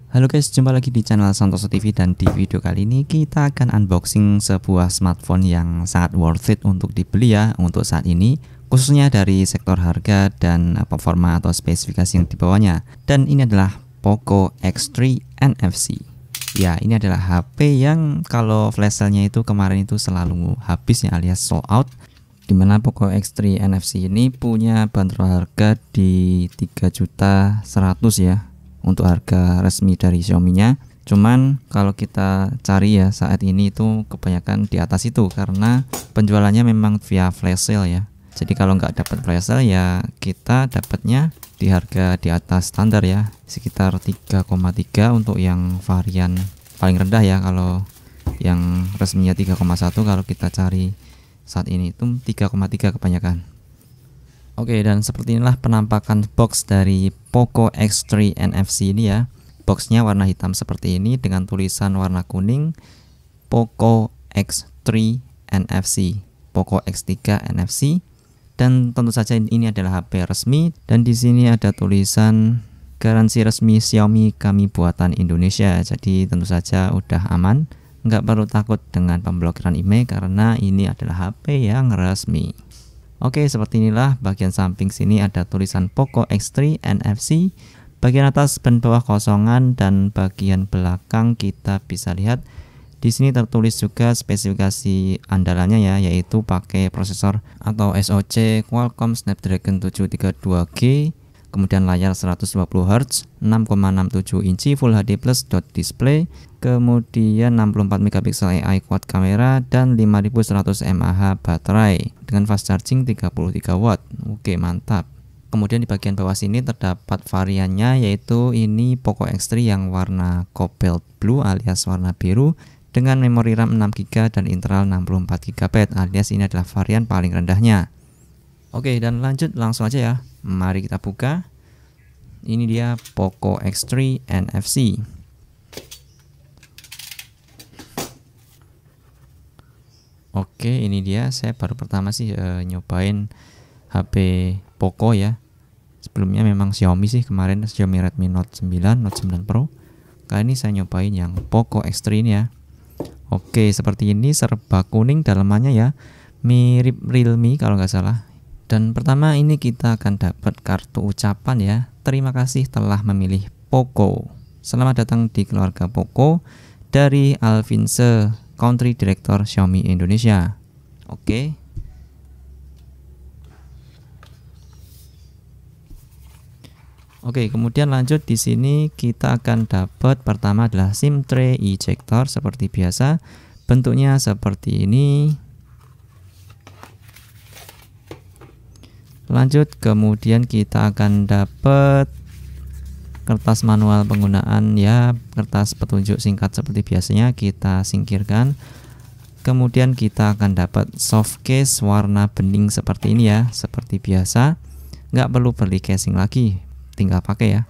Halo guys, jumpa lagi di channel Santoso TV dan di video kali ini kita akan unboxing sebuah smartphone yang sangat worth it untuk dibeli ya untuk saat ini, khususnya dari sektor harga dan performa atau spesifikasi yang dibawanya. Dan ini adalah Poco X3 NFC. Ya, ini adalah HP yang kalau flash sale-nya itu kemarin itu selalu habis ya, alias sold out. Dimana Poco X3 NFC ini punya bandrol harga di 3.100.000 ya untuk harga resmi dari Xiaomi-nya. Cuman kalau kita cari ya saat ini itu kebanyakan di atas itu karena penjualannya memang via flash sale ya. Jadi kalau nggak dapat flash sale ya kita dapatnya di harga di atas standar ya, sekitar 3,3 untuk yang varian paling rendah ya. Kalau yang resminya 3,1, kalau kita cari saat ini itu 3,3 kebanyakan. Oke, dan seperti inilah penampakan box dari Poco X3 NFC ini ya. Boxnya warna hitam seperti ini dengan tulisan warna kuning Poco X3 NFC, Poco X3 NFC. Dan tentu saja ini adalah HP resmi dan di sini ada tulisan garansi resmi Xiaomi, kami buatan Indonesia. Jadi tentu saja udah aman, nggak perlu takut dengan pemblokiran email karena ini adalah HP yang resmi. Oke, seperti inilah bagian samping sini ada tulisan Poco X3 NFC. Bagian atas dan bawah kosongan dan bagian belakang kita bisa lihat di sini tertulis juga spesifikasi andalannya ya, yaitu pakai prosesor atau SoC Qualcomm Snapdragon 732G, kemudian layar 120Hz, 6,67 inci Full HD Plus dot display, kemudian 64 megapiksel AI quad kamera dan 5100 mAh baterai dengan fast charging 33 watt. Oke, mantap. Kemudian di bagian bawah sini terdapat variannya, yaitu ini Poco X3 yang warna cobalt blue alias warna biru dengan memori RAM 6GB dan internal 64GB alias ini adalah varian paling rendahnya. Oke, dan lanjut langsung aja ya. Mari kita buka. Ini dia Poco X3 NFC. Oke, ini dia. Saya baru pertama sih nyobain HP Poco ya. Sebelumnya memang Xiaomi sih, kemarin Xiaomi Redmi Note 9, Note 9 Pro. Kali ini saya nyobain yang Poco X3 ini ya. Oke, seperti ini serba kuning dalamannya ya. Mirip Realme kalau nggak salah. Dan pertama ini kita akan dapat kartu ucapan ya. Terima kasih telah memilih Poco. Selamat datang di keluarga Poco dari Alvinse, Country Director Xiaomi Indonesia. Oke. Oke, kemudian lanjut di sini kita akan dapat pertama adalah SIM tray ejector seperti biasa. Bentuknya seperti ini. Lanjut, kemudian kita akan dapat kertas manual penggunaan ya, kertas petunjuk singkat seperti biasanya kita singkirkan. Kemudian kita akan dapat soft case warna bening seperti ini ya, seperti biasa. Nggak perlu beli casing lagi, tinggal pakai ya.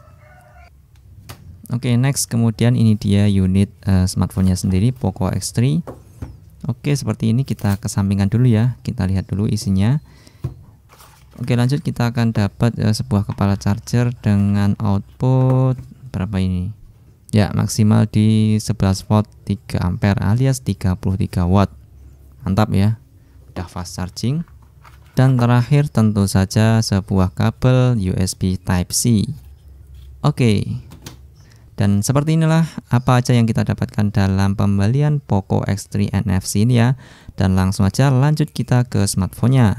Oke, next, kemudian ini dia unit smartphone-nya sendiri, Poco X3. Oke, seperti ini kita kesampingkan dulu ya, kita lihat dulu isinya. Oke, lanjut kita akan dapat sebuah kepala charger dengan output berapa ini? Ya, maksimal di 11 volt 3 ampere alias 33 watt. Mantap ya. Udah fast charging. Dan terakhir tentu saja sebuah kabel USB Type-C. Oke. Dan seperti inilah apa aja yang kita dapatkan dalam pembelian Poco X3 NFC ini ya. Dan langsung aja lanjut kita ke smartphone-nya.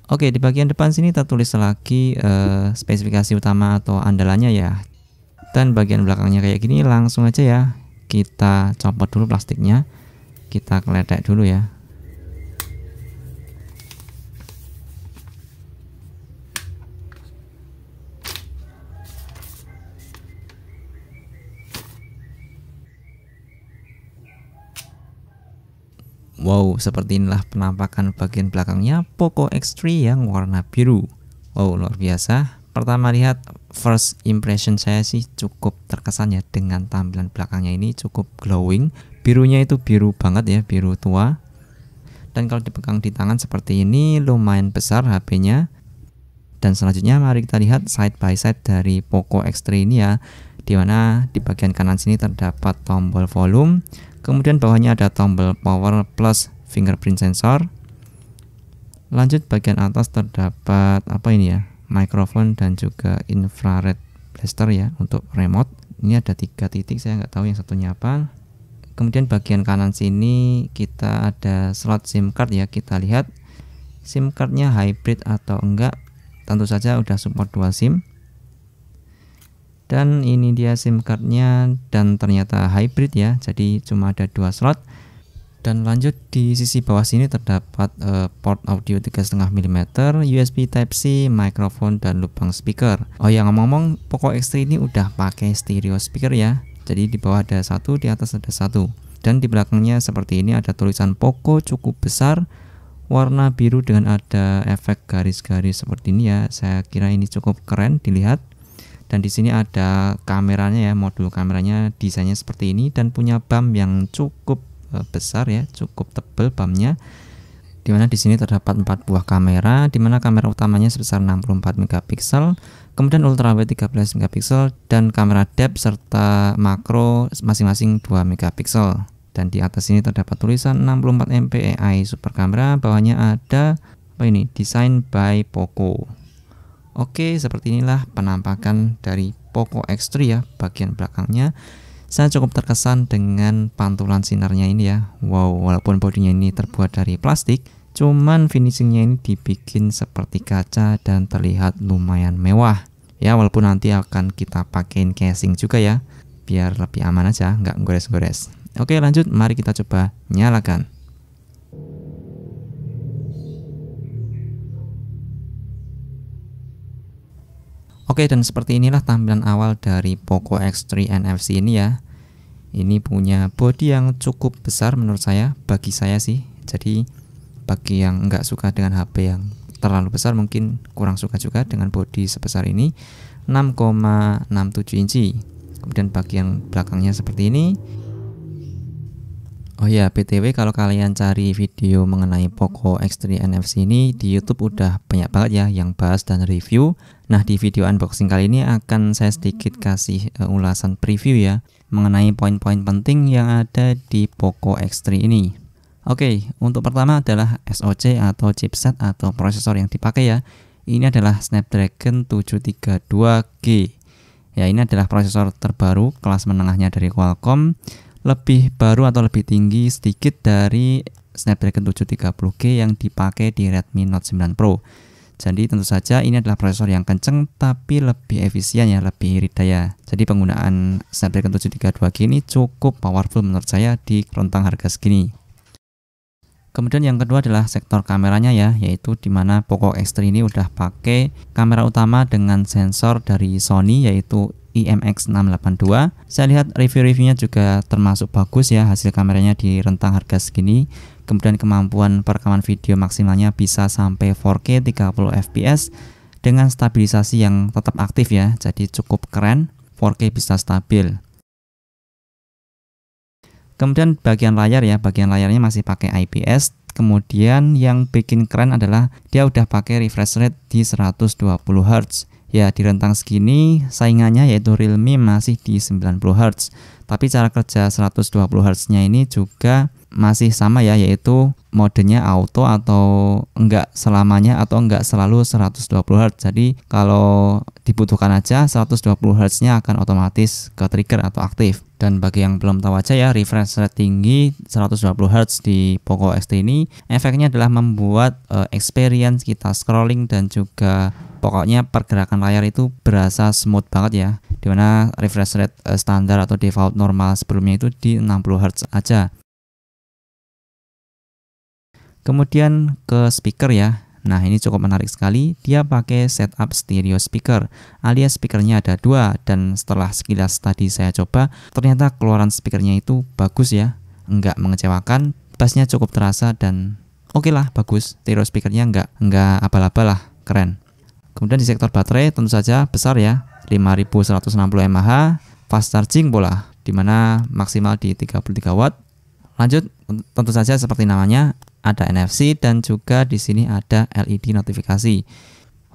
Oke, di bagian depan sini tertulis lagi spesifikasi utama atau andalannya ya. Dan bagian belakangnya kayak gini, langsung aja ya. Kita copot dulu plastiknya. Kita keletek dulu ya. Wow, seperti inilah penampakan bagian belakangnya Poco X3 yang warna biru. Wow, luar biasa. Pertama lihat, first impression saya sih cukup terkesan ya dengan tampilan belakangnya ini cukup glowing. Birunya itu biru banget ya, biru tua. Dan kalau dipegang di tangan seperti ini lumayan besar HP-nya. Dan selanjutnya mari kita lihat side by side dari Poco X3 ini ya. di mana di bagian kanan sini terdapat tombol volume, kemudian bawahnya ada tombol power plus fingerprint sensor. Lanjut bagian atas terdapat apa ini ya, mikrofon dan juga infrared blaster ya untuk remote. Ini ada 3 titik, saya nggak tahu yang satunya apa. Kemudian bagian kanan sini kita ada slot SIM card ya, kita lihat SIM cardnya hybrid atau enggak. Tentu saja udah support dual SIM. Dan ini dia SIM cardnya, dan ternyata hybrid ya, jadi cuma ada 2 slot. Dan lanjut di sisi bawah sini terdapat port audio 3,5 mm, USB Type-C, mikrofon dan lubang speaker. Oh ya, ngomong-ngomong, Poco X3 ini udah pakai stereo speaker ya. Jadi di bawah ada 1, di atas ada 1. Dan di belakangnya seperti ini ada tulisan Poco cukup besar, warna biru dengan ada efek garis-garis seperti ini ya. Saya kira ini cukup keren dilihat. Dan di sini ada kameranya ya, modul kameranya desainnya seperti ini dan punya bump yang cukup besar ya, cukup tebal bumpnya. Dimana di sini terdapat 4 buah kamera, dimana kamera utamanya sebesar 64 megapiksel, kemudian ultrawide 13 megapiksel dan kamera depth serta makro masing-masing 2 megapiksel. Dan di atas ini terdapat tulisan 64 MP AI super kamera, bawahnya ada apa ini, design by Poco. Oke, seperti inilah penampakan dari Poco X3 ya, bagian belakangnya. Saya cukup terkesan dengan pantulan sinarnya ini ya. Wow, walaupun bodinya ini terbuat dari plastik, cuman finishingnya ini dibikin seperti kaca dan terlihat lumayan mewah. Ya, walaupun nanti akan kita pakein casing juga ya, biar lebih aman aja, nggak gores-gores. Oke, lanjut, mari kita coba nyalakan. Oke, dan seperti inilah tampilan awal dari Poco X3 NFC ini ya. Ini punya bodi yang cukup besar menurut saya, bagi saya sih. Jadi bagi yang nggak suka dengan HP yang terlalu besar, mungkin kurang suka juga dengan bodi sebesar ini, 6,67 inci. Kemudian bagi yang belakangnya seperti ini. Oh ya, BTW kalau kalian cari video mengenai Poco X3 NFC ini di YouTube udah banyak banget ya yang bahas dan review. Nah, di video unboxing kali ini akan saya sedikit kasih ulasan preview ya mengenai poin-poin penting yang ada di Poco X3 ini. Oke, untuk pertama adalah SoC atau chipset atau prosesor yang dipakai ya. Ini adalah Snapdragon 732G. Ya, ini adalah prosesor terbaru kelas menengahnya dari Qualcomm. Lebih baru atau lebih tinggi sedikit dari Snapdragon 730G yang dipakai di Redmi Note 9 Pro. Jadi tentu saja ini adalah prosesor yang kenceng tapi lebih efisien ya, lebih irit daya. Jadi penggunaan Snapdragon 732G ini cukup powerful menurut saya di rentang harga segini. Kemudian yang kedua adalah sektor kameranya ya, yaitu dimana Poco X3 ini udah pakai kamera utama dengan sensor dari Sony yaitu IMX682. Saya lihat review-reviewnya juga termasuk bagus ya, hasil kameranya di rentang harga segini. Kemudian kemampuan perekaman video maksimalnya bisa sampai 4K 30 fps dengan stabilisasi yang tetap aktif ya, jadi cukup keren, 4K bisa stabil. Kemudian bagian layar ya, bagian layarnya masih pakai IPS. Kemudian yang bikin keren adalah dia udah pakai refresh rate di 120 Hz. Ya, di rentang segini saingannya yaitu Realme masih di 90 Hz. Tapi cara kerja 120 Hz-nya ini juga masih sama ya, yaitu modenya auto atau enggak selamanya atau enggak selalu 120 Hz. Jadi kalau dibutuhkan aja 120 Hz-nya akan otomatis ke trigger atau aktif. Dan bagi yang belum tahu aja ya, refresh rate tinggi 120 Hz di Poco X3 ini efeknya adalah membuat experience kita scrolling dan juga pokoknya pergerakan layar itu berasa smooth banget ya. Dimana refresh rate standar atau default normal sebelumnya itu di 60 Hz aja. Kemudian ke speaker ya. Nah, ini cukup menarik sekali. Dia pakai setup stereo speaker, alias speakernya ada 2. Dan setelah sekilas tadi saya coba, ternyata keluaran speakernya itu bagus ya, enggak mengecewakan. Bassnya cukup terasa dan oke lah, bagus. Stereo speakernya enggak abal-abal lah, keren. Kemudian di sektor baterai tentu saja besar ya, 5160 mAh, fast charging pula, dimana maksimal di 33 watt. Lanjut, tentu saja seperti namanya, ada NFC dan juga di sini ada LED notifikasi.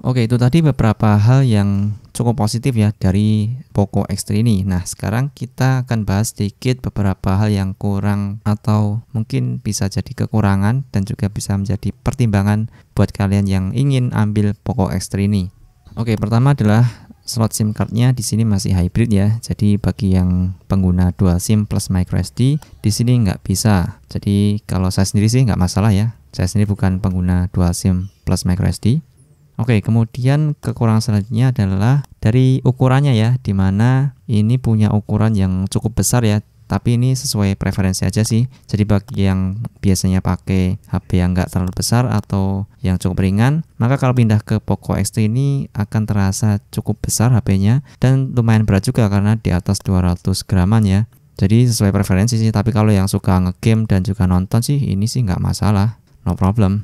Oke, itu tadi beberapa hal yang cukup positif ya dari Poco X3 ini. Nah, sekarang kita akan bahas sedikit beberapa hal yang kurang atau mungkin bisa jadi kekurangan dan juga bisa menjadi pertimbangan buat kalian yang ingin ambil Poco X3 ini. Oke, pertama adalah slot SIM cardnya di sini masih hybrid ya. Jadi bagi yang pengguna dual SIM plus microSD di sini nggak bisa. Jadi kalau saya sendiri sih nggak masalah ya. Saya sendiri bukan pengguna dual SIM plus microSD. Oke, kemudian kekurangan selanjutnya adalah dari ukurannya ya, dimana ini punya ukuran yang cukup besar ya, tapi ini sesuai preferensi aja sih. Jadi bagi yang biasanya pakai HP yang nggak terlalu besar atau yang cukup ringan, maka kalau pindah ke Poco X3 ini akan terasa cukup besar HP-nya dan lumayan berat juga karena di atas 200 graman ya. Jadi sesuai preferensi sih, tapi kalau yang suka ngegame dan juga nonton sih ini sih nggak masalah, no problem.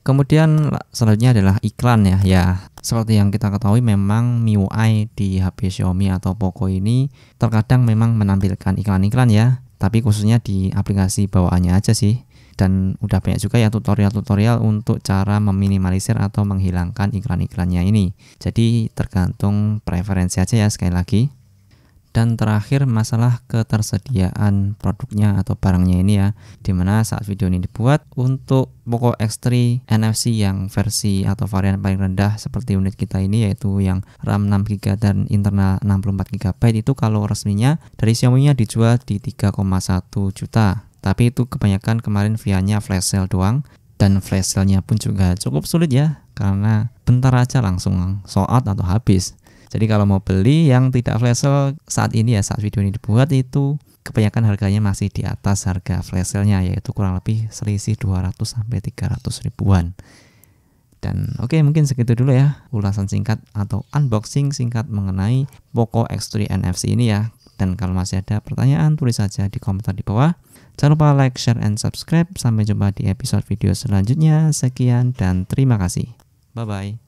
Kemudian selanjutnya adalah iklan ya. Ya, seperti yang kita ketahui memang MIUI di HP Xiaomi atau Poco ini terkadang memang menampilkan iklan-iklan ya, tapi khususnya di aplikasi bawaannya aja sih. Dan udah banyak juga ya tutorial-tutorial untuk cara meminimalisir atau menghilangkan iklan-iklannya ini. Jadi tergantung preferensi aja ya sekali lagi. Dan terakhir masalah ketersediaan produknya atau barangnya ini ya, dimana saat video ini dibuat untuk Poco X3 NFC yang versi atau varian paling rendah seperti unit kita ini, yaitu yang RAM 6GB dan internal 64GB, itu kalau resminya dari Xiaomi-nya dijual di 3,1 juta. Tapi itu kebanyakan kemarin via-nya flash sale doang, dan flash sale-nya pun juga cukup sulit ya, karena bentar aja langsung sold out atau habis. Jadi kalau mau beli yang tidak flash sale saat ini ya, saat video ini dibuat, itu kebanyakan harganya masih di atas harga flash sale-nya, yaitu kurang lebih selisih 200-300 ribuan. Dan oke, mungkin segitu dulu ya ulasan singkat atau unboxing singkat mengenai Poco X3 NFC ini ya. Dan kalau masih ada pertanyaan, tulis saja di komentar di bawah. Jangan lupa like, share, and subscribe. Sampai jumpa di episode video selanjutnya. Sekian dan terima kasih. Bye-bye.